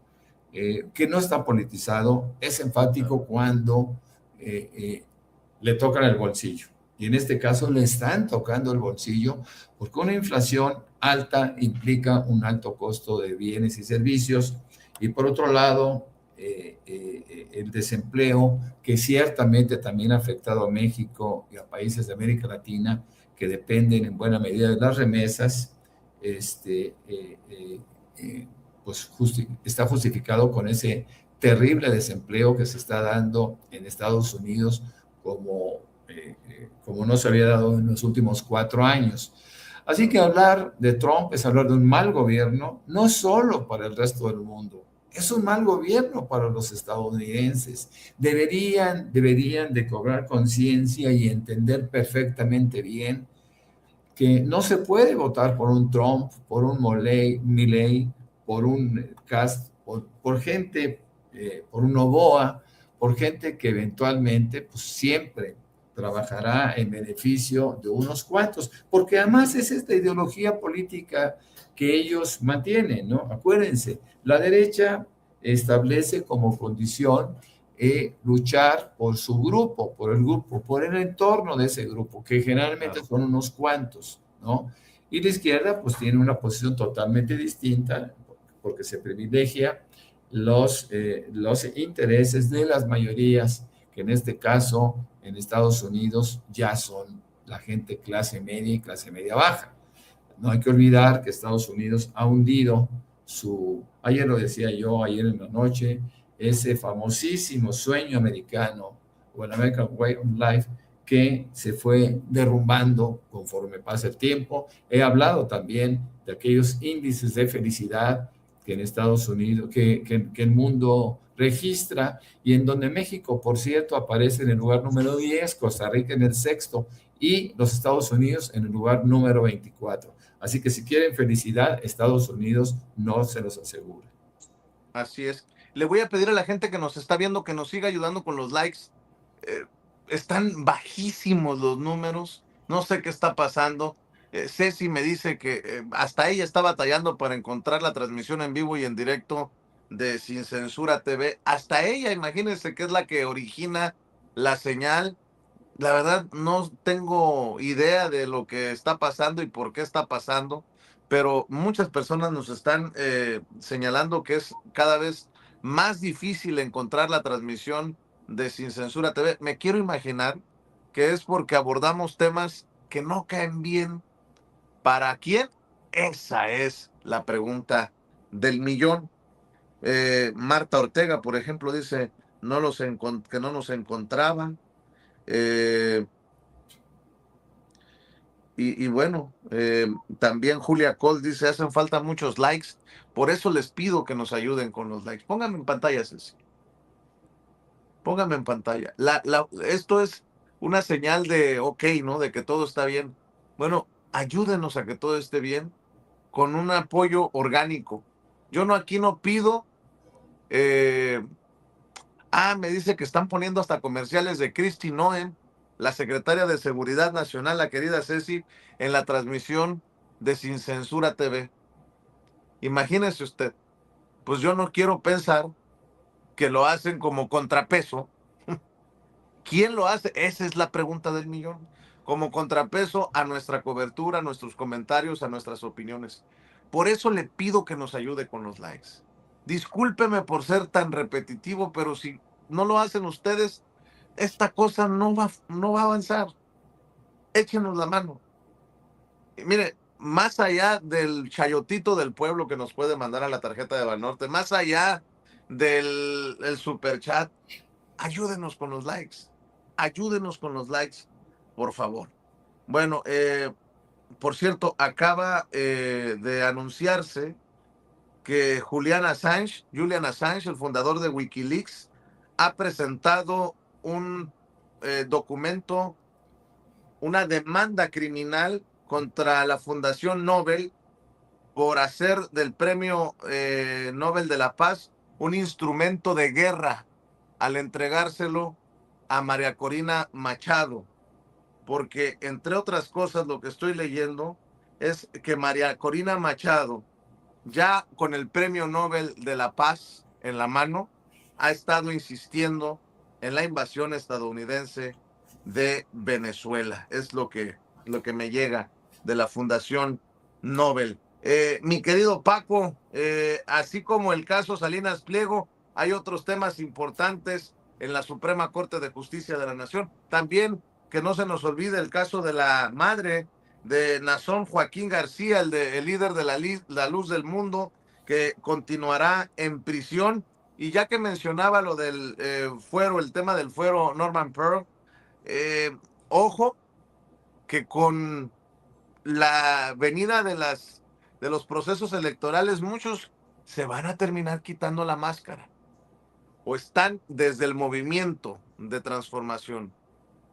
que no está politizado, es enfático cuando le tocan el bolsillo. Y en este caso le están tocando el bolsillo, porque una inflación alta implica un alto costo de bienes y servicios, y por otro lado, el desempleo, que ciertamente también ha afectado a México y a países de América Latina, que dependen en buena medida de las remesas, pues está justificado con ese terrible desempleo que se está dando en Estados Unidos como no se había dado en los últimos 4 años. Así que hablar de Trump es hablar de un mal gobierno, no solo para el resto del mundo, es un mal gobierno para los estadounidenses. Deberían de cobrar conciencia y entender perfectamente bien que no se puede votar por un Trump, por un Milley, por un Cast, por gente, por un Noboa, por gente que eventualmente, pues siempre trabajará en beneficio de unos cuantos, porque además es esta ideología política que ellos mantienen, ¿no? Acuérdense, la derecha establece como condición luchar por su grupo, por el entorno de ese grupo, que generalmente Claro. son unos cuantos, ¿no? Y la izquierda pues tiene una posición totalmente distinta, porque se privilegia los intereses de las mayorías, que en este caso en Estados Unidos ya son la gente clase media y clase media baja. No hay que olvidar que Estados Unidos ha hundido ayer lo decía yo, ayer en la noche, ese famosísimo sueño americano, o el American Way of Life, que se fue derrumbando conforme pasa el tiempo. He hablado también de aquellos índices de felicidad que en Estados Unidos, que el mundo registra, y en donde México, por cierto, aparece en el lugar número 10, Costa Rica en el sexto, y los Estados Unidos en el lugar número 24. Así que si quieren felicidad, Estados Unidos no se los asegura. Así es. Le voy a pedir a la gente que nos está viendo que nos siga ayudando con los likes. Eh, Están bajísimos los números. No sé qué está pasando. Ceci me dice que hasta ella está batallando para encontrar la transmisión en vivo y en directo de Sin Censura TV. Hasta ella, imagínense que es la que origina la señal. La verdad, no tengo idea de lo que está pasando y por qué está pasando, pero muchas personas nos están señalando que es cada vez más difícil encontrar la transmisión de Sin Censura TV. Me quiero imaginar que es porque abordamos temas que no caen bien. ¿Para quién? Esa es la pregunta del millón. Marta Ortega, por ejemplo, dice que no nos encontraban. Eh, y bueno, también Julia Cole dice, hacen falta muchos likes, por eso les pido que nos ayuden con los likes. Pónganme en pantalla, Ceci. Pónganme en pantalla. Esto es una señal de, ok, ¿no? De que todo está bien. Bueno, ayúdenos a que todo esté bien con un apoyo orgánico. Yo no aquí no pido, eh, me dice que están poniendo hasta comerciales de Kristi Noem, la secretaria de Seguridad Nacional, la querida Ceci, en la transmisión de Sin Censura TV. Imagínese usted, pues yo no quiero pensar que lo hacen como contrapeso. ¿Quién lo hace? Esa es la pregunta del millón. Como contrapeso a nuestra cobertura, a nuestros comentarios, a nuestras opiniones. Por eso le pido que nos ayude con los likes. Discúlpeme por ser tan repetitivo, pero si no lo hacen ustedes, esta cosa no va a avanzar. Échenos la mano. Y mire, más allá del chayotito del pueblo que nos puede mandar a la tarjeta de Banorte, más allá del super chat, ayúdenos con los likes. Ayúdenos con los likes, por favor. Bueno, por cierto, acaba de anunciarse que Julian Assange, el fundador de Wikileaks, ha presentado un documento, una demanda criminal contra la Fundación Nobel por hacer del Premio Nobel de la Paz un instrumento de guerra al entregárselo a María Corina Machado, porque entre otras cosas lo que estoy leyendo es que María Corina Machado, ya con el Premio Nobel de la Paz en la mano, ha estado insistiendo en la invasión estadounidense de Venezuela. Es lo que me llega de la Fundación Nobel. Mi querido Paco, así como el caso Salinas Pliego, hay otros temas importantes en la Suprema Corte de Justicia de la Nación. También que no se nos olvide el caso de la madre de Nazón Joaquín García, el líder de la Luz del Mundo, que continuará en prisión. Y ya que mencionaba lo del fuero, el tema del fuero Norman Pearl, ojo que con la venida de los procesos electorales, muchos se van a terminar quitando la máscara. O están desde el movimiento de transformación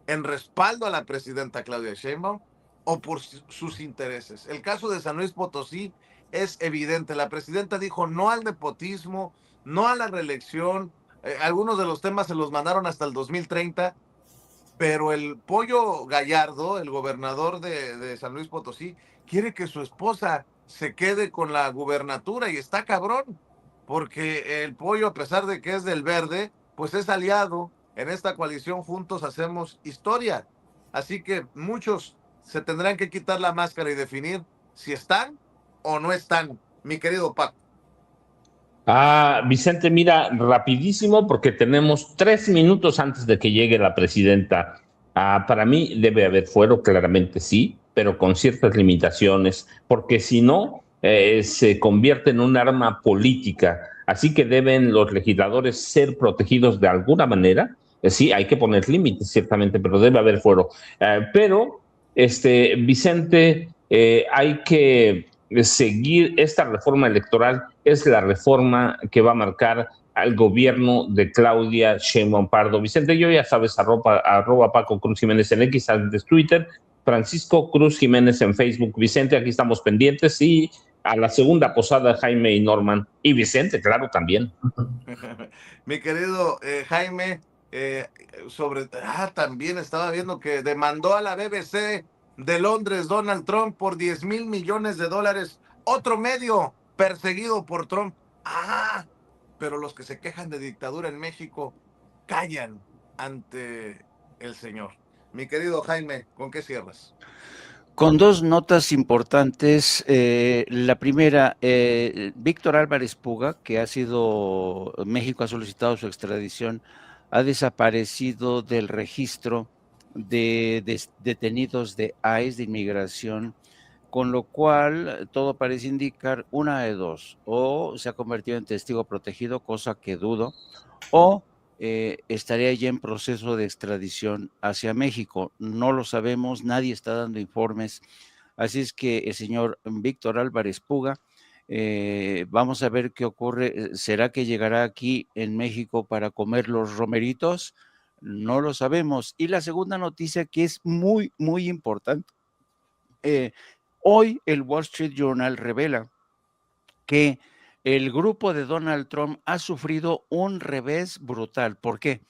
en respaldo a la presidenta Claudia Sheinbaum o por sus intereses. El caso de San Luis Potosí es evidente. La presidenta dijo no al nepotismo, no a la reelección. Algunos de los temas se los mandaron hasta el 2030, pero el Pollo Gallardo, el gobernador de San Luis Potosí, quiere que su esposa se quede con la gubernatura y está cabrón, porque el Pollo, a pesar de que es del Verde, pues es aliado. En esta coalición juntos hacemos historia. Así que muchos se tendrán que quitar la máscara y definir si están o no están, mi querido Paco. Vicente, mira, rapidísimo, porque tenemos 3 minutos antes de que llegue la presidenta. Para mí debe haber fuero, claramente sí, pero con ciertas limitaciones, porque si no, se convierte en un arma política. Así que deben los legisladores ser protegidos de alguna manera. Sí, hay que poner límites, ciertamente, pero debe haber fuero. Vicente, hay que seguir esta reforma electoral. Es la reforma que va a marcar al gobierno de Claudia Sheinbaum Pardo. Vicente, yo ya sabes, arroba Paco Cruz Jiménez en X, antes Twitter, Francisco Cruz Jiménez en Facebook. Vicente, aquí estamos pendientes, y a la segunda posada Jaime y Norman. Y Vicente, claro, también. Mi querido Jaime, también estaba viendo que demandó a la BBC de Londres Donald Trump por $10,000 millones. Otro medio perseguido por Trump. Pero los que se quejan de dictadura en México callan ante el señor. Mi querido Jaime, ¿con qué cierras? Con dos notas importantes. La primera, Víctor Álvarez Puga, que México ha solicitado su extradición, ha desaparecido del registro de detenidos de ICE, de inmigración, con lo cual todo parece indicar una de dos: o se ha convertido en testigo protegido, cosa que dudo, o estaría ya en proceso de extradición hacia México. No lo sabemos, nadie está dando informes. Así es que el señor Víctor Álvarez Puga, vamos a ver qué ocurre. ¿Será que llegará aquí en México para comer los romeritos? No lo sabemos. Y la segunda noticia, que es muy, muy importante. Hoy el Wall Street Journal revela que el grupo de Donald Trump ha sufrido un revés brutal. ¿Por qué?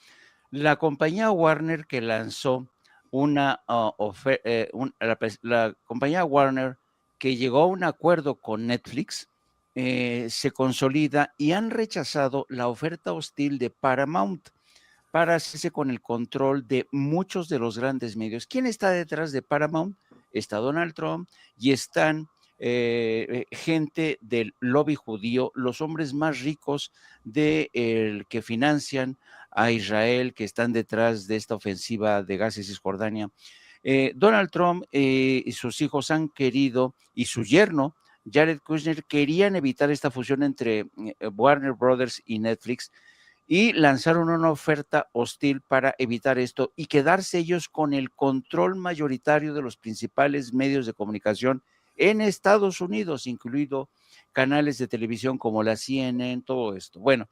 La compañía Warner, que lanzó la compañía Warner, que llegó a un acuerdo con Netflix, se consolida, y han rechazado la oferta hostil de Paramount para hacerse con el control de muchos de los grandes medios. ¿Quién está detrás de Paramount? Está Donald Trump y están gente del lobby judío, los hombres más ricos que financian a Israel, que están detrás de esta ofensiva de Gaza y Cisjordania. Donald Trump y sus hijos han querido, y su yerno, Jared Kushner, querían evitar esta fusión entre Warner Brothers y Netflix, y lanzaron una oferta hostil para evitar esto y quedarse ellos con el control mayoritario de los principales medios de comunicación en Estados Unidos, incluido canales de televisión como la CNN, todo esto. Bueno,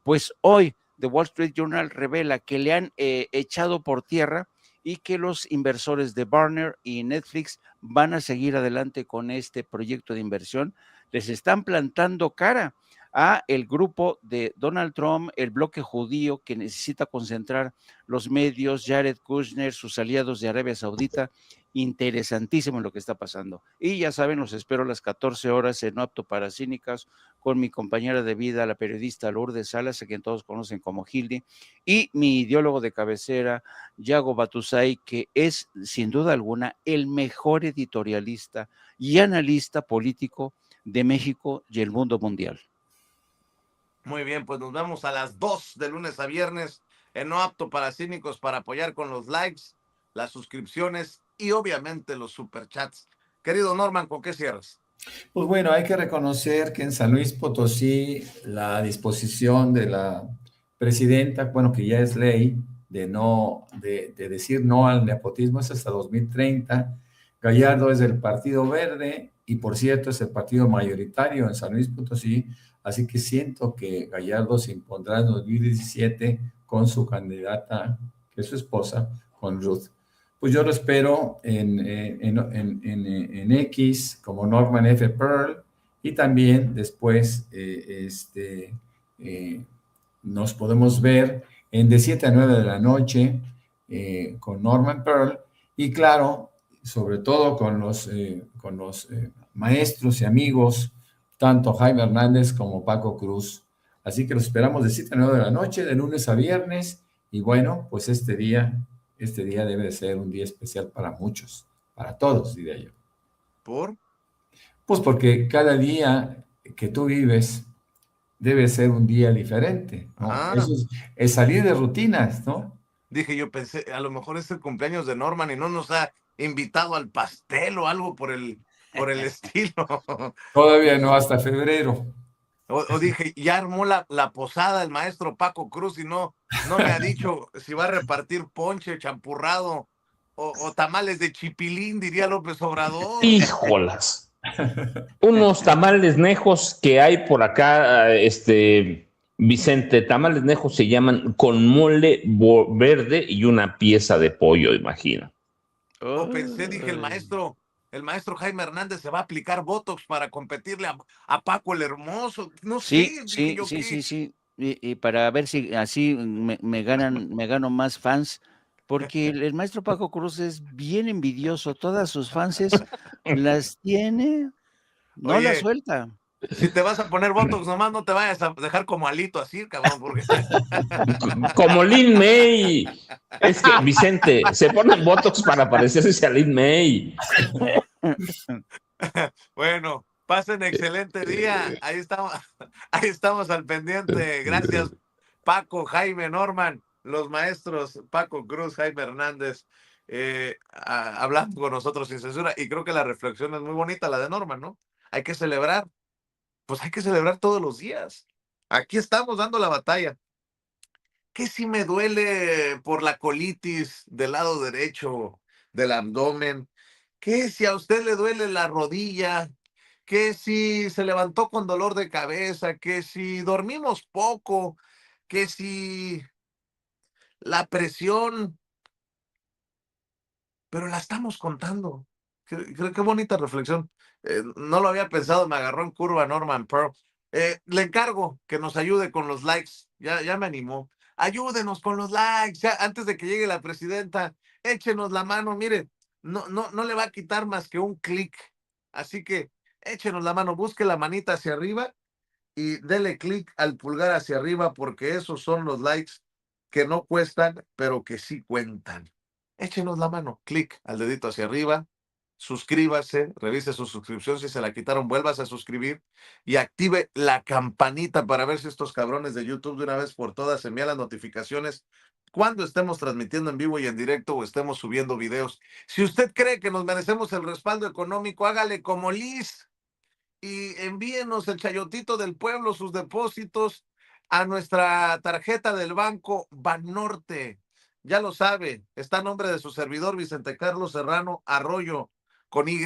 pues hoy The Wall Street Journal revela que le han echado por tierra, y que los inversores de Warner y Netflix van a seguir adelante con este proyecto de inversión. Les están plantando cara a el grupo de Donald Trump, el bloque judío que necesita concentrar los medios, Jared Kushner, sus aliados de Arabia Saudita. Interesantísimo lo que está pasando. Y ya saben, los espero a las 14 horas en No Apto para Cínicas con mi compañera de vida, la periodista Lourdes Salas, a quien todos conocen como Hildy, y mi ideólogo de cabecera, Yago Batusay, que es sin duda alguna el mejor editorialista y analista político de México y el mundo mundial. Muy bien, pues nos vemos a las 2 de lunes a viernes en No Apto para Cínicos, para apoyar con los likes, las suscripciones y obviamente los superchats. Querido Norman, ¿con qué cierras? Pues bueno, hay que reconocer que en San Luis Potosí la disposición de la presidenta, bueno, que ya es ley, de decir no al nepotismo es hasta 2030. Gallardo es del Partido Verde y, por cierto, es el partido mayoritario en San Luis Potosí, Así que siento que Gallardo se impondrá en 2017 con su candidata, que es su esposa, con Ruth. Pues yo lo espero en X como Norman F. Pearl, y también después nos podemos ver de 7 a 9 de la noche con Norman Pearl, y claro, sobre todo con los maestros y amigos, tanto Jaime Hernández como Paco Cruz. Así que los esperamos de 7 a 9 de la noche, de lunes a viernes, y bueno, pues este día debe de ser un día especial para muchos, para todos, diría yo. ¿Por? Pues porque cada día que tú vives debe ser un día diferente, ¿no? Ah, Eso es salir de rutinas, ¿no? dije, yo pensé, a lo mejor es el cumpleaños de Norman y no nos ha invitado al pastel o algo por el estilo. Todavía no, hasta febrero. O dije, ya armó la posada el maestro Paco Cruz y no me ha dicho si va a repartir ponche, champurrado o tamales de chipilín, diría López Obrador. Híjolas. Unos tamales nejos que hay por acá, Vicente, tamales nejos se llaman con mole verde y una pieza de pollo, imagina. O pensé, dije, el maestro Jaime Hernández se va a aplicar Botox para competirle a Paco el Hermoso. No Sí, sé, dije sí, yo, sí, ¿qué? sí, sí. Y para ver si así me gano más fans, porque el maestro Paco Cruz es bien envidioso. Todas sus fanses las tiene, no las Oye, suelta. si te vas a poner Botox, nomás no te vayas a dejar como Alito así, cabrón, porque... Como Lin May. Es que, Vicente, se ponen botox para parecerse a Lin May. Bueno, pasen excelente día. Ahí estamos al pendiente. Gracias, Paco, Jaime, Norman, los maestros Paco Cruz, Jaime Hernández, hablando con nosotros sin censura. Y creo que la reflexión es muy bonita, la de Norman, ¿no? Hay que celebrar, pues hay que celebrar todos los días. Aquí estamos dando la batalla. ¿Qué si me duele por la colitis del lado derecho del abdomen? ¿Qué si a usted le duele la rodilla? ¿Qué si se levantó con dolor de cabeza? ¿Qué si dormimos poco? ¿Qué si la presión? Pero la estamos contando. Qué bonita reflexión. No lo había pensado, me agarró en curva Norman Pearl. Le encargo que nos ayude con los likes. Ya me animó. Ayúdenos con los likes. Ya, antes de que llegue la presidenta, échenos la mano. Mire, no le va a quitar más que un clic. Así que échenos la mano, busque la manita hacia arriba y dele clic al pulgar hacia arriba, porque esos son los likes que no cuestan, pero que sí cuentan. Échenos la mano, clic al dedito hacia arriba, suscríbase, revise su suscripción, si se la quitaron, vuélvase a suscribir y active la campanita para ver si estos cabrones de YouTube de una vez por todas envían las notificaciones cuando estemos transmitiendo en vivo y en directo o estemos subiendo videos. Si usted cree que nos merecemos el respaldo económico, hágale como Liz y envíenos el chayotito del pueblo, sus depósitos a nuestra tarjeta del banco Banorte. Ya lo sabe, está a nombre de su servidor Vicente Carlos Serrano Arroyo con Y.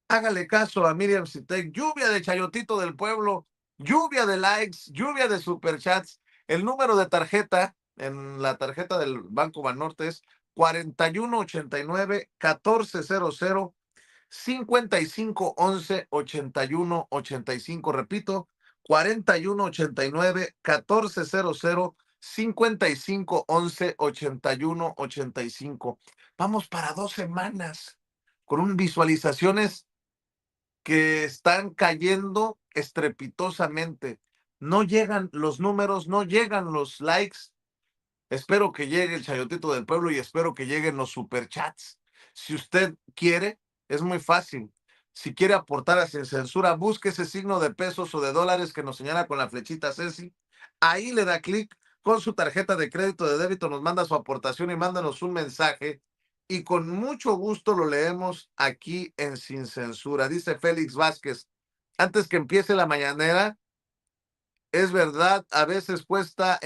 Hágale caso a Miriam Citec, lluvia de chayotito del pueblo, lluvia de likes, lluvia de superchats. El número de tarjeta en la tarjeta del Banco Banorte es 4189-1400 5511-8185. Repito, 4189-1400 5511-8185. Vamos para 2 semanas con visualizaciones que están cayendo estrepitosamente. No llegan los números, no llegan los likes. Espero que llegue el chayotito del pueblo y espero que lleguen los superchats. Si usted quiere, es muy fácil. Si quiere aportar a Sin Censura, busque ese signo de pesos o de dólares que nos señala con la flechita Ceci. Ahí le da clic con su tarjeta de crédito, de débito, nos manda su aportación y mándanos un mensaje. Y con mucho gusto lo leemos aquí en Sin Censura. Dice Félix Vázquez, antes que empiece la mañanera, es verdad, a veces cuesta